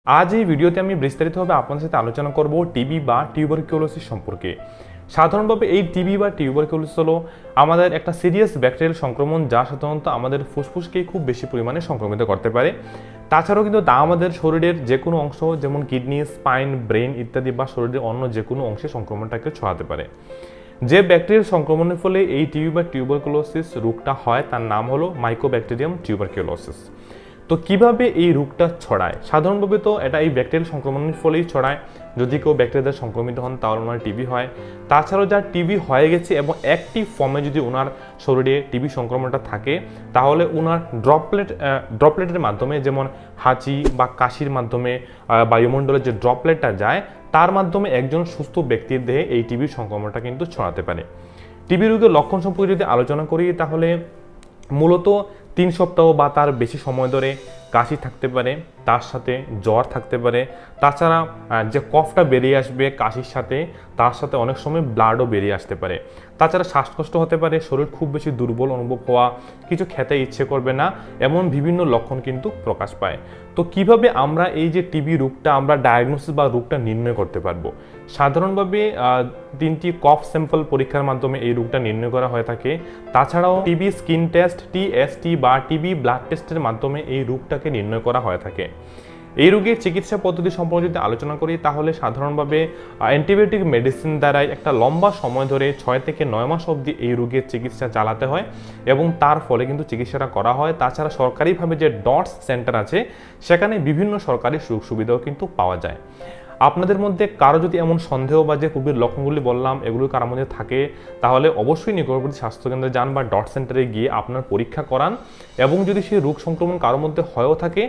আজ এই ভিডিওতে আমি বিস্তারিতভাবে আপনাদের সাথে আলোচনা করব টিবি বা টিউবারকিউলোসিস সম্পর্কে। সাধারণভাবে এই টিবি বা টিউবারকিউলোসিস হলো আমাদের একটা সিরিয়াস ব্যাকটেরিয়াল সংক্রমণ, যা সাধারণত আমাদের ফুসফুসকে খুব বেশি পরিমাণে সংক্রমিত করতে পারে। তাছাড়াও কিন্তু তা আমাদের শরীরের যে কোনো অংশ, যেমন কিডনি, স্পাইন, ব্রেন ইত্যাদি বা শরীরের অন্য যে কোনো অংশে সংক্রমণটাকে ছড়াতে পারে। যে ব্যাকটেরিয়াল সংক্রমণের ফলে এই টিবি বা টিউবারকুলোসিস রোগটা হয় তার নাম হলো মাইকোব্যাকটেরিয়াম টিউবারকুলোসিস। তো কিভাবে এই রোগটা ছড়ায়? সাধারণভাবে তো এটা এই ব্যাকটেরিয়াল সংক্রমণের ফলেই ছড়ায়। যদি কেউ ব্যাকটেরিয়া সংক্রমিত হন তাহলে ওনার টিবি হয়। তাছাড়াও যার টিবি হয়ে গেছে এবং অ্যাক্টিভ ফর্মে যদি ওনার শরীরে টিবি সংক্রমণটা থাকে, তাহলে ওনার ড্রপলেটের মাধ্যমে, যেমন হাঁচি বা কাশির মাধ্যমে বায়ুমণ্ডলের যে ড্রপলেটটা যায়, তার মাধ্যমে একজন সুস্থ ব্যক্তির দেহে এই টিবির সংক্রমণটা কিন্তু ছড়াতে পারে। টিবি রোগের লক্ষণ সম্পর্কে যদি আলোচনা করি, তাহলে মূলত 3 সপ্তাহ বা তার বেশি সময় ধরে কাশি থাকতে পারে, তার সাথে জ্বর থাকতে পারে। তাছাড়া যে কফটা বেরিয়ে আসবে কাশির সাথে, তার সাথে অনেক সময় ব্লাডও বেরিয়ে আসতে পারে। তাছাড়া শ্বাসকষ্ট হতে পারে, শরীর খুব বেশি দুর্বল অনুভব হওয়া, কিছু খেতে ইচ্ছে করবে না, এমন বিভিন্ন লক্ষণ কিন্তু প্রকাশ পায়। তো কিভাবে আমরা এই যে টিবি রোগটা আমরা ডায়াগনোসিস বা রোগটা নির্ণয় করতে পারবো? সাধারণভাবে 3টি কফ স্যাম্পল পরীক্ষার মাধ্যমে এই রোগটা নির্ণয় করা হয়ে থাকে। তাছাড়াও টিবি স্কিন টেস্ট, টিএসটি বা টিবি ব্লাড টেস্টের মাধ্যমে এই রোগটাকে নির্ণয় করা হয়ে থাকে। এই রোগের চিকিৎসা পদ্ধতি সম্পর্কে যদি আলোচনা করি, তাহলে সাধারণভাবে অ্যান্টিবায়োটিক মেডিসিন দ্বারাই একটা লম্বা সময় ধরে 6 থেকে 9 মাস অবধি এই রোগের চিকিৎসা চালাতে হয় এবং তার ফলে কিন্তু চিকিৎসাটা করা হয়। তাছাড়া সরকারিভাবে যে ডটস সেন্টার আছে, সেখানে বিভিন্ন সরকারি সুযোগ সুবিধাও কিন্তু পাওয়া যায়। আপনাদের মধ্যে কারো যদি এমন সন্দেহ বা যে পূর্বের লক্ষণগুলি বললাম এগুলো কারোর মধ্যে থাকে, তাহলে অবশ্যই নিকটবর্তী স্বাস্থ্যকেন্দ্রে যান বা ডট সেন্টারে গিয়ে আপনার পরীক্ষা করান। এবং যদি সেই রোগ সংক্রমণ কারোর মধ্যে হয়েও থাকে,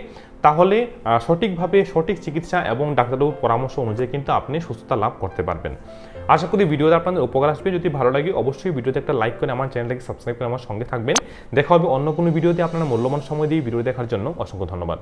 তাহলে সঠিকভাবে সঠিক চিকিৎসা এবং ডাক্তারবাবুর পরামর্শ অনুযায়ী কিন্তু আপনি সুস্থতা লাভ করতে পারবেন। আশা করি ভিডিওতে আপনাদের উপকার আসবে। যদি ভালো লাগে অবশ্যই ভিডিওতে একটা লাইক করে আমার চ্যানেলটাকে সাবস্ক্রাইব করে আমার সঙ্গে থাকবেন। দেখা হবে অন্য কোনো ভিডিওতে। আপনার মূল্যবান সময় দিয়ে ভিডিও দেখার জন্য অসংখ্য ধন্যবাদ।